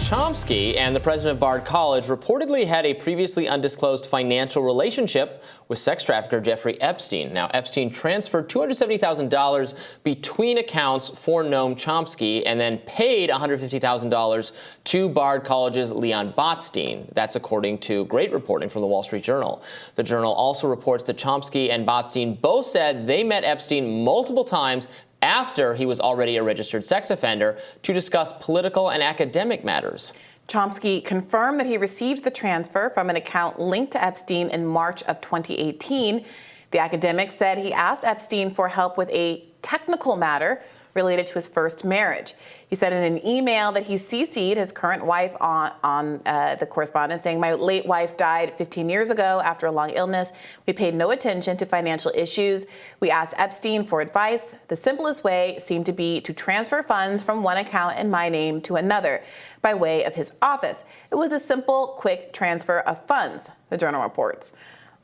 Chomsky and the president of Bard College reportedly had a previously undisclosed financial relationship with sex trafficker Jeffrey Epstein. Now, Epstein transferred $270,000 between accounts for Noam Chomsky and then paid $150,000 to Bard College's Leon Botstein. That's according to great reporting from the Wall Street Journal. The Journal also reports that Chomsky and Botstein both said they met Epstein multiple times after he was already a registered sex offender to discuss political and academic matters. Chomsky confirmed that he received the transfer from an account linked to Epstein in March of 2018. The academic said he asked Epstein for help with a technical matter related to his first marriage. He said in an email that he CC'd his current wife on the correspondence, saying, "My late wife died 15 years ago after a long illness. We paid no attention to financial issues. We asked Epstein for advice. The simplest way seemed to be to transfer funds from one account in my name to another by way of his office. It was a simple, quick transfer of funds," the Journal reports.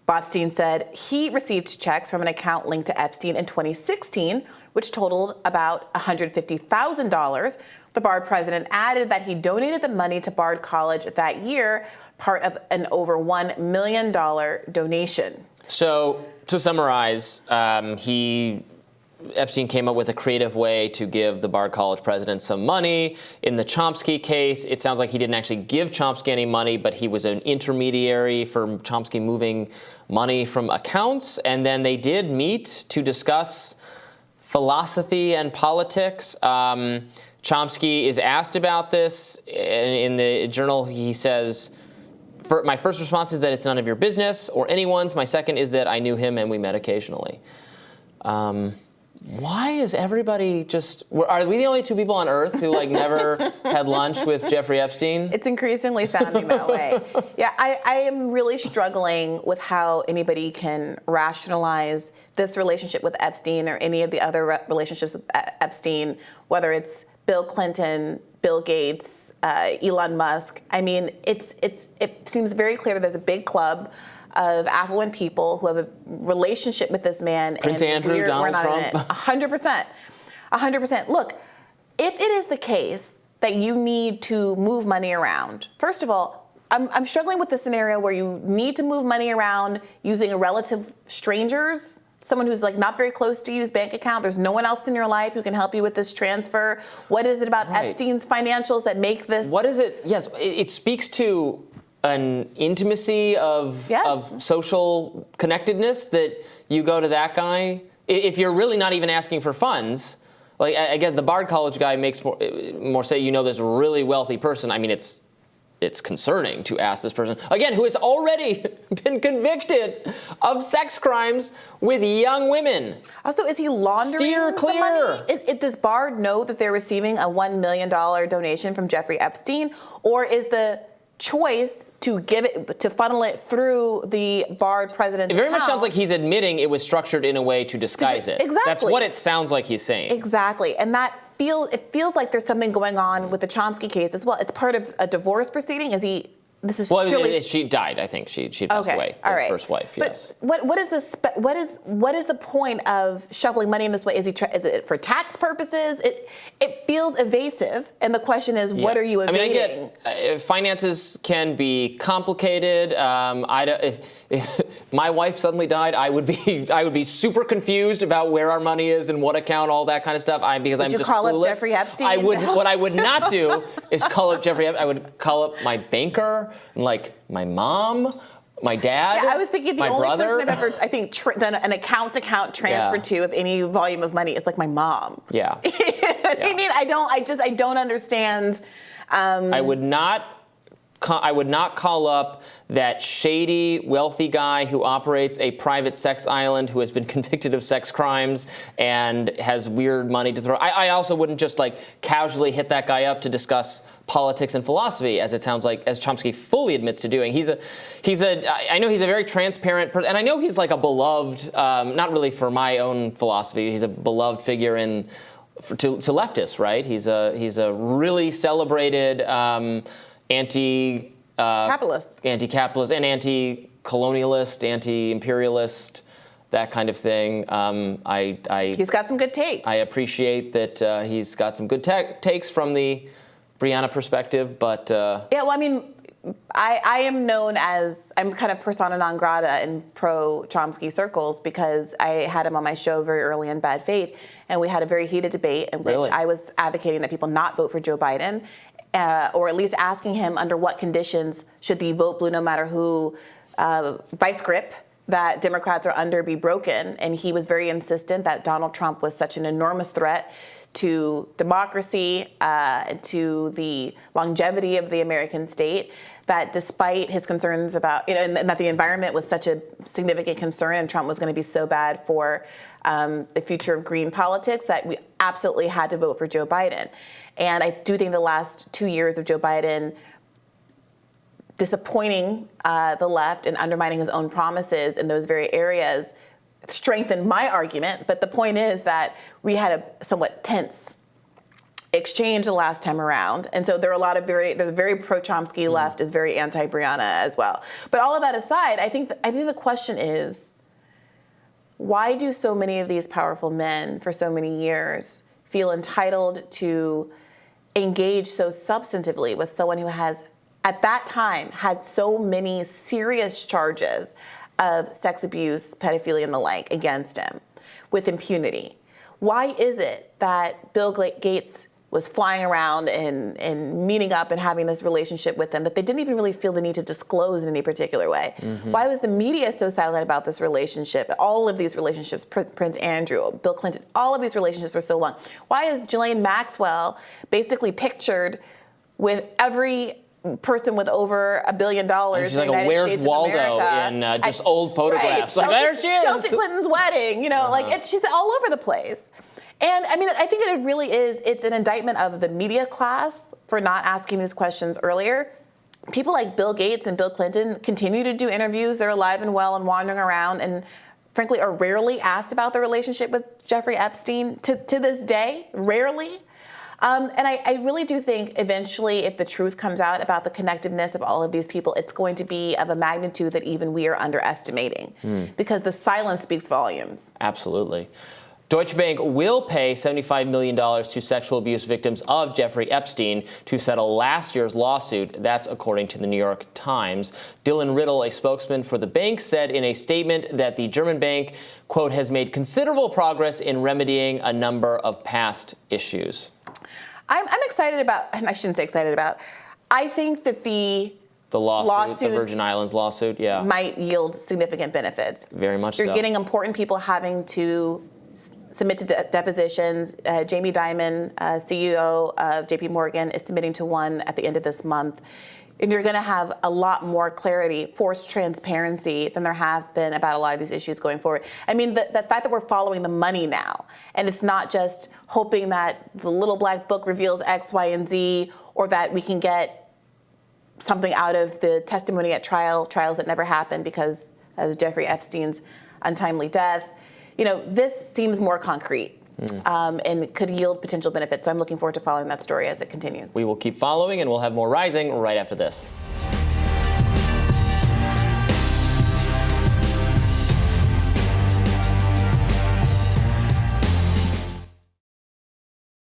Botstein said he received checks from an account linked to Epstein in 2016, which totaled about $150,000. The Bard president added that he donated the money to Bard College that year, part of an over $1 million donation. So, to summarize, Epstein came up with a creative way to give the Bard College president some money. In the Chomsky case, it sounds like he didn't actually give Chomsky any money, but he was an intermediary for Chomsky moving money from accounts. And then they did meet to discuss philosophy and politics. Chomsky is asked about this. In the Journal, he says, "My first response is that it's none of your business or anyone's. My second is that I knew him and we met occasionally." Why is everybody are we the only two people on Earth who never had lunch with Jeffrey Epstein? It's increasingly sounding that way. Yeah, I am really struggling with how anybody can rationalize this relationship with Epstein or any of the other relationships with Epstein, whether it's Bill Clinton, Bill Gates, Elon Musk. I mean, it seems very clear that there's a big club of affluent people who have a relationship with this man. Prince Andrew, Donald Trump. 100%. 100%. Look, if it is the case that you need to move money around, first of all, I'm struggling with the scenario where you need to move money around using a relative strangers, someone who's not very close to you's bank account. There's no one else in your life who can help you with this transfer. What is it about Epstein's financials that make this? What is it? Yes, it speaks to an intimacy of social connectedness that you go to that guy. If you're really not even asking for funds, I guess the Bard College guy makes more say, this really wealthy person. I mean, it's concerning to ask this person, again, who has already been convicted of sex crimes with young women. Also, is he laundering Steer clear. the money? Does Bard know that they're receiving a $1 million donation from Jeffrey Epstein? Or is the choice to funnel it through the Bard president's It very account? much sounds like he's admitting it was structured in a way to disguise it. Exactly. That's what it sounds like he's saying. Exactly. And it feels like there's something going on with the Chomsky case as well. It's part of a divorce proceeding. She died. I think she passed away. The first wife. But yes. What is the point of shuffling money in this way? Is it for tax purposes? It feels evasive, and the question is, what are you evading? I mean, I get finances can be complicated. If my wife suddenly died, I would be super confused about where our money is and what account, all that kind of stuff. Because I'm just clueless. Would you call up Jeffrey Epstein? What I would not do is call up Jeffrey Epstein. I would call up my banker and my mom, my dad, I was thinking the my only brother. person I've ever, done an account-to-account transfer to of any volume of money is my mom. Yeah. I mean, I don't understand. I would not call up that shady, wealthy guy who operates a private sex island who has been convicted of sex crimes and has weird money to throw. I also wouldn't just casually hit that guy up to discuss politics and philosophy, as it sounds like, as Chomsky fully admits to doing. I know he's a very transparent person, and I know he's a beloved, not really for my own philosophy, he's a beloved figure to leftists, right? He's a really celebrated anti-capitalist and anti-colonialist, anti-imperialist, that kind of thing. He's got some good takes. I appreciate that he's got some good takes from the Briahna perspective, but yeah, well, I mean, I am known as, I'm kind of persona non grata in pro-Chomsky circles because I had him on my show very early in Bad Faith, and we had a very heated debate in which Really? I was advocating that people not vote for Joe Biden, or at least asking him under what conditions should the vote blue no matter who vice grip that Democrats are under be broken. And he was very insistent that Donald Trump was such an enormous threat to democracy, to the longevity of the American state, that despite his concerns about, and that the environment was such a significant concern and Trump was going to be so bad for the future of green politics, that we absolutely had to vote for Joe Biden. And I do think the last 2 years of Joe Biden disappointing the left and undermining his own promises in those very areas strengthened my argument. But the point is that we had a somewhat tense exchange the last time around. And so there are a lot of there's a very pro-Chomsky left is very anti-Briahna as well. But all of that aside, I think the question is, why do so many of these powerful men for so many years feel entitled to engage so substantively with someone who has, at that time, had so many serious charges of sex abuse, pedophilia, and the like against him with impunity? Why is it that Bill Gates was flying around and meeting up and having this relationship with them that they didn't even really feel the need to disclose in any particular way? Mm-hmm. Why was the media so silent about this relationship? All of these relationships, Prince Andrew, Bill Clinton, all of these relationships were so long. Why is Ghislaine Maxwell basically pictured with every person with over $1 billion she's in the like United Where's States Waldo of America? in just old photographs. Right. Like, there she is. Chelsea Clinton's wedding, she's all over the place. And I mean, I think that it really is, it's an indictment of the media class for not asking these questions earlier. People like Bill Gates and Bill Clinton continue to do interviews. They're alive and well and wandering around and frankly are rarely asked about their relationship with Jeffrey Epstein to this day, rarely. And I really do think eventually if the truth comes out about the connectiveness of all of these people, it's going to be of a magnitude that even we are underestimating because the silence speaks volumes. Absolutely. Deutsche Bank will pay $75 million to sexual abuse victims of Jeffrey Epstein to settle last year's lawsuit. That's according to the New York Times. Dylan Riddle, a spokesman for the bank, said in a statement that the German bank, quote, has made considerable progress in remedying a number of past issues. I'm excited about, and I shouldn't say excited about, I think that the lawsuit, the Virgin Islands lawsuit, yeah, might yield significant benefits. Very much so. You're getting important people having to submit to depositions. Jamie Dimon, CEO of JP Morgan, is submitting to one at the end of this month. And you're going to have a lot more clarity, forced transparency than there have been about a lot of these issues going forward. I mean, the fact that we're following the money now, and it's not just hoping that the little black book reveals X, Y, and Z, or that we can get something out of the testimony at trials that never happened because of Jeffrey Epstein's untimely death. This seems more concrete and could yield potential benefits. So I'm looking forward to following that story as it continues. We will keep following, and we'll have more Rising right after this.